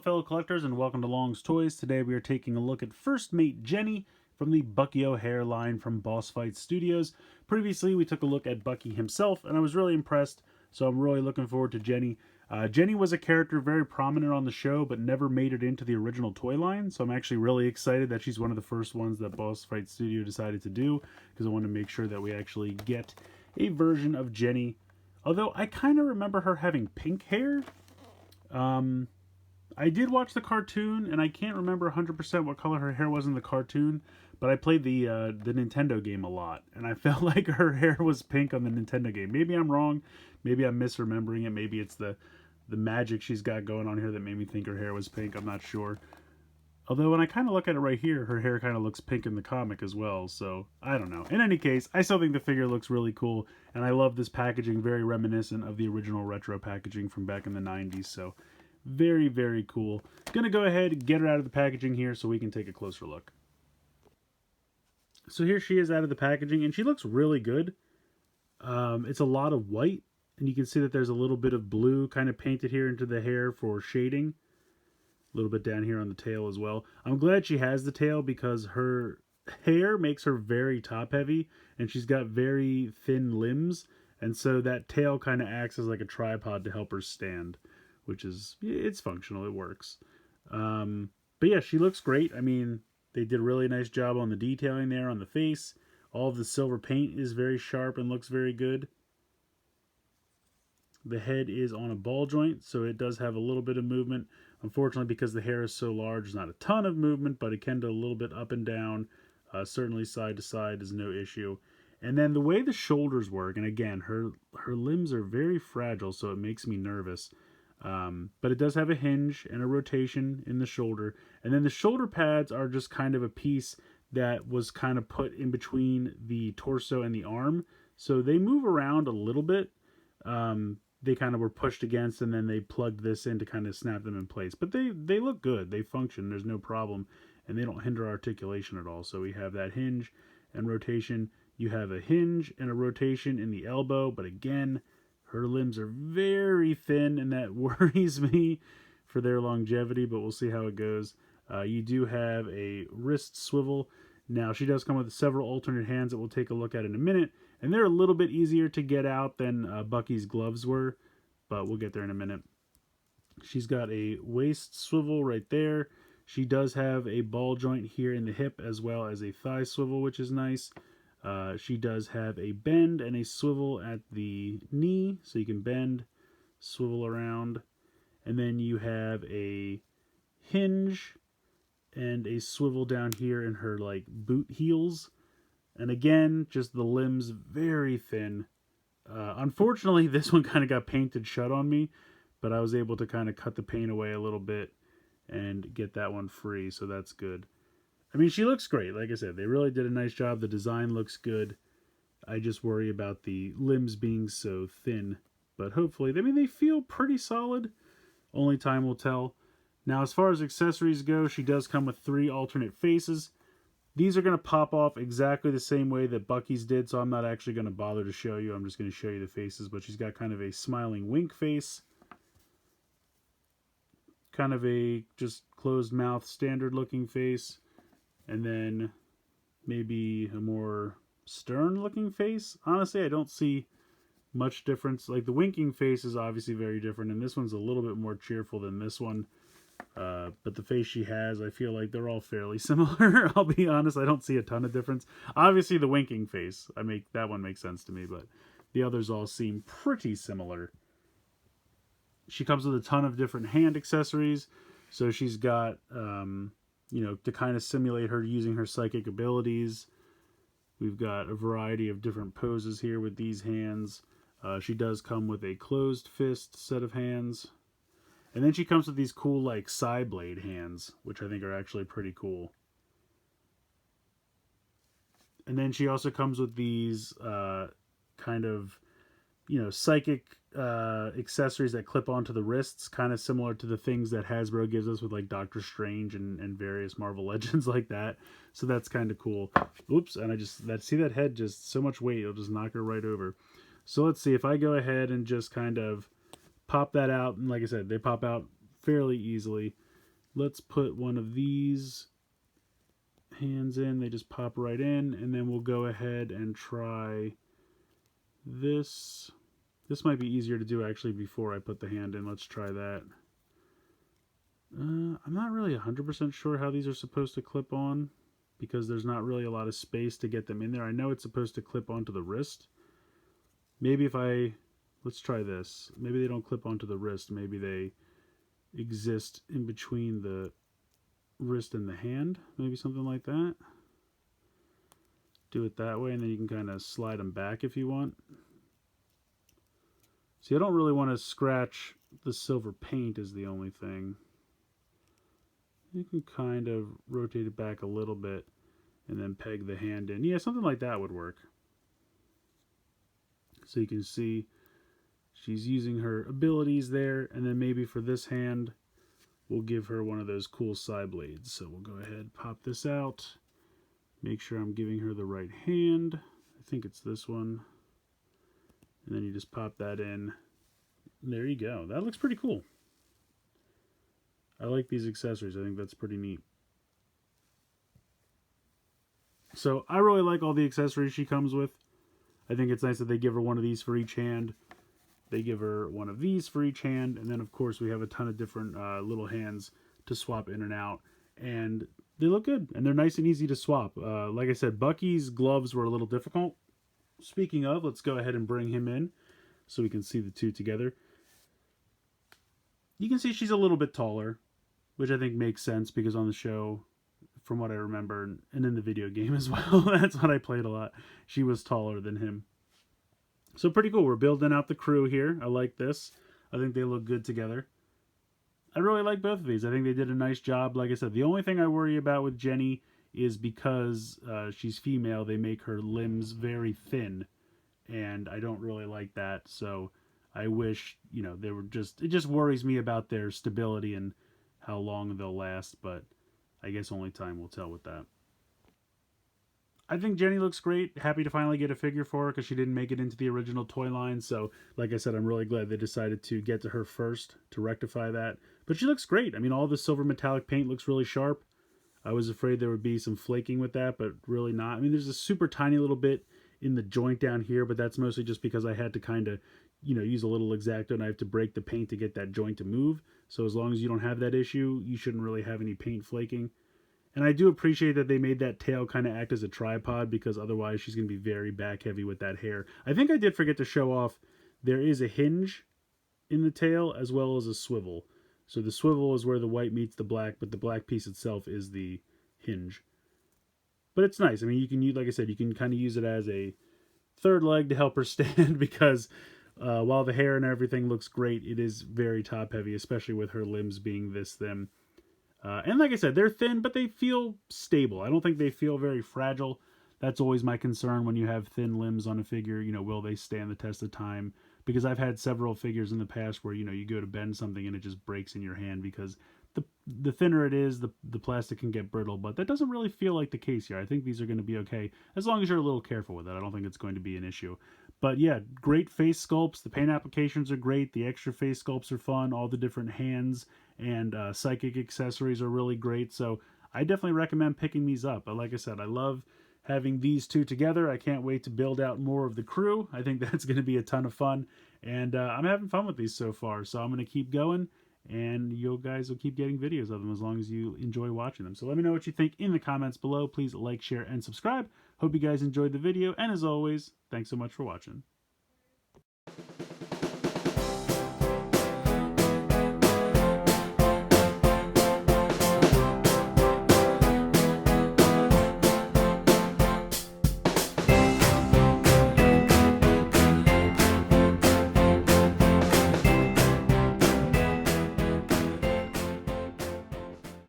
fellow collectors, and welcome to Long's Toys. Today we are taking a look at First Mate Jenny from the Bucky O'Hare line from Boss Fight Studios. Previously, we took a look at Bucky himself, and I was really impressed, so I'm really looking forward to Jenny. Jenny was a character very prominent on the show, but never made it into the original toy line, so I'm actually really excited that she's one of the first ones that Boss Fight Studio decided to do, because I want to make sure that we actually get a version of Jenny. Although, I kind of remember her having pink hair. I did watch the cartoon, and I can't remember 100% what color her hair was in the cartoon, but I played the Nintendo game a lot, and I felt like her hair was pink on the Nintendo game. Maybe I'm wrong. Maybe I'm misremembering it. Maybe it's the magic she's got going on here that made me think her hair was pink. I'm not sure. Although when I kind of look at it right here, her hair kind of looks pink in the comic as well, so I don't know. In any case, I still think the figure looks really cool, and I love this packaging, very reminiscent of the original retro packaging from back in the 90s, so very, very cool. Gonna go ahead and get her out of the packaging here so we can take a closer look. So here she is out of the packaging, and she looks really good. It's a lot of white, and you can see that there's a little bit of blue kind of painted here into the hair for shading. A little bit down here on the tail as well. I'm glad she has the tail because her hair makes her very top heavy, and she's got very thin limbs, and so that tail kind of acts as like a tripod to help her stand, which is, it's functional, it works. But yeah, she looks great. I mean, they did a really nice job on the detailing there on the face. All of the silver paint is very sharp and looks very good. The head is on a ball joint, so it does have a little bit of movement. Unfortunately, because the hair is so large, there's not a ton of movement, but it can do a little bit up and down. Certainly side to side is no issue. And then the way the shoulders work, and again, her limbs are very fragile, so it makes me nervous. But it does have a hinge and a rotation in the shoulder. And then the shoulder pads are just kind of a piece that was kind of put in between the torso and the arm. So they move around a little bit. They kind of were pushed against, and then they plugged this in to kind of snap them in place. But they look good. They function. There's no problem. And they don't hinder articulation at all. So we have that hinge and rotation. You have a hinge and a rotation in the elbow. But again, her limbs are very thin, and that worries me for their longevity. But we'll see how it goes. You do have a wrist swivel. Now, she does come with several alternate hands that we'll take a look at in a minute. And they're a little bit easier to get out than Bucky's gloves were, but we'll get there in a minute. She's got a waist swivel right there. She does have a ball joint here in the hip as well as a thigh swivel, which is nice. She does have a bend and a swivel at the knee, so you can bend, swivel around. And then you have a hinge and a swivel down here in her like boot heels. And again, just the limbs very thin. Unfortunately, this one kind of got painted shut on me, but I was able to kind of cut the paint away a little bit and get that one free, so that's good. I mean, she looks great. Like I said, they really did a nice job. The design looks good. I just worry about the limbs being so thin, but hopefully, I mean, they feel pretty solid. Only time will tell. Now, as far as accessories go, she does come with 3 alternate faces. These are going to pop off exactly the same way that Bucky's did, so I'm not actually going to bother to show you. I'm just going to show you the faces, but she's got kind of a smiling wink face. Kind of a just closed mouth, standard looking face. And then maybe a more stern looking face. Honestly, I don't see much difference. Like the winking face is obviously very different, and this one's a little bit more cheerful than this one. But the face she has, I feel like they're all fairly similar. I'll be honest, I don't see a ton of difference. Obviously, the winking face, that one makes sense to me, but the others all seem pretty similar. She comes with a ton of different hand accessories. So she's got, to kind of simulate her using her psychic abilities. We've got a variety of different poses here with these hands. She does come with a closed fist set of hands. And then she comes with these cool, like, side blade hands, which I think are actually pretty cool. And then she also comes with these kind of, psychic accessories that clip onto the wrists, kind of similar to the things that Hasbro gives us with, like, Doctor Strange and various Marvel Legends like that. So that's kind of cool. Oops, and see that head, just so much weight, it'll just knock her right over. So let's see, if I go ahead and just kind of pop that out, and like I said, they pop out fairly easily. let's put one of these hands in. They just pop right in, and then we'll go ahead and try this. This might be easier to do actually before I put the hand in. Let's try that. I'm not really 100% sure how these are supposed to clip on because there's not really a lot of space to get them in there. I know it's supposed to clip onto the wrist. Maybe if let's try this. Maybe they don't clip onto the wrist. Maybe they exist in between the wrist and the hand. Maybe something like that. Do it that way, and then you can kind of slide them back if you want. See, I don't really want to scratch the silver paint is the only thing. You can kind of rotate it back a little bit and then peg the hand in. Yeah, something like that would work. So you can see she's using her abilities there, and then maybe for this hand, we'll give her one of those cool side blades. So we'll go ahead, pop this out, make sure I'm giving her the right hand. I think it's this one. And then you just pop that in. And there you go. That looks pretty cool. I like these accessories. I think that's pretty neat. So I really like all the accessories she comes with. I think it's nice that they give her one of these for each hand. They give her one of these for each hand. And then, of course, we have a ton of different little hands to swap in and out. And they look good. And they're nice and easy to swap. Like I said, Bucky's gloves were a little difficult. Speaking of, let's go ahead and bring him in so we can see the two together. You can see she's a little bit taller, which I think makes sense because on the show, from what I remember, and in the video game as well, that's what I played a lot, she was taller than him. So pretty cool. We're building out the crew here. I like this. I think they look good together. I really like both of these. I think they did a nice job. Like I said, the only thing I worry about with Jenny is because she's female, they make her limbs very thin, and I don't really like that. So I wish, they were it just worries me about their stability and how long they'll last, but I guess only time will tell with that. I think Jenny looks great. Happy to finally get a figure for her because she didn't make it into the original toy line. So, like I said, I'm really glad they decided to get to her first to rectify that. But she looks great. I mean, all the silver metallic paint looks really sharp. I was afraid there would be some flaking with that, but really not. I mean, there's a super tiny little bit in the joint down here, but that's mostly just because I had to kind of, use a little X-Acto knife to break the paint to get that joint to move. So as long as you don't have that issue, you shouldn't really have any paint flaking. And I do appreciate that they made that tail kind of act as a tripod because otherwise she's going to be very back heavy with that hair. I think I did forget to show off there is a hinge in the tail as well as a swivel. So the swivel is where the white meets the black, but the black piece itself is the hinge. But it's nice. I mean, you can use, like I said, you can kind of use it as a third leg to help her stand because while the hair and everything looks great, it is very top heavy, especially with her limbs being this thin. And like I said, they're thin, but they feel stable. I don't think they feel very fragile. That's always my concern when you have thin limbs on a figure. Will they stand the test of time? Because I've had several figures in the past where, you go to bend something and it just breaks in your hand because the thinner it is, the plastic can get brittle. But that doesn't really feel like the case here. I think these are going to be okay as long as you're a little careful with it. I don't think it's going to be an issue. But yeah, great face sculpts. The paint applications are great. The extra face sculpts are fun. All the different hands and psychic accessories are really great. So I definitely recommend picking these up. But like I said, I love having these two together. I can't wait to build out more of the crew. I think that's going to be a ton of fun. And I'm having fun with these so far. So I'm going to keep going. And you guys will keep getting videos of them as long as you enjoy watching them. So let me know what you think in the comments below. Please like, share, and subscribe. Hope you guys enjoyed the video. And as always, thanks so much for watching.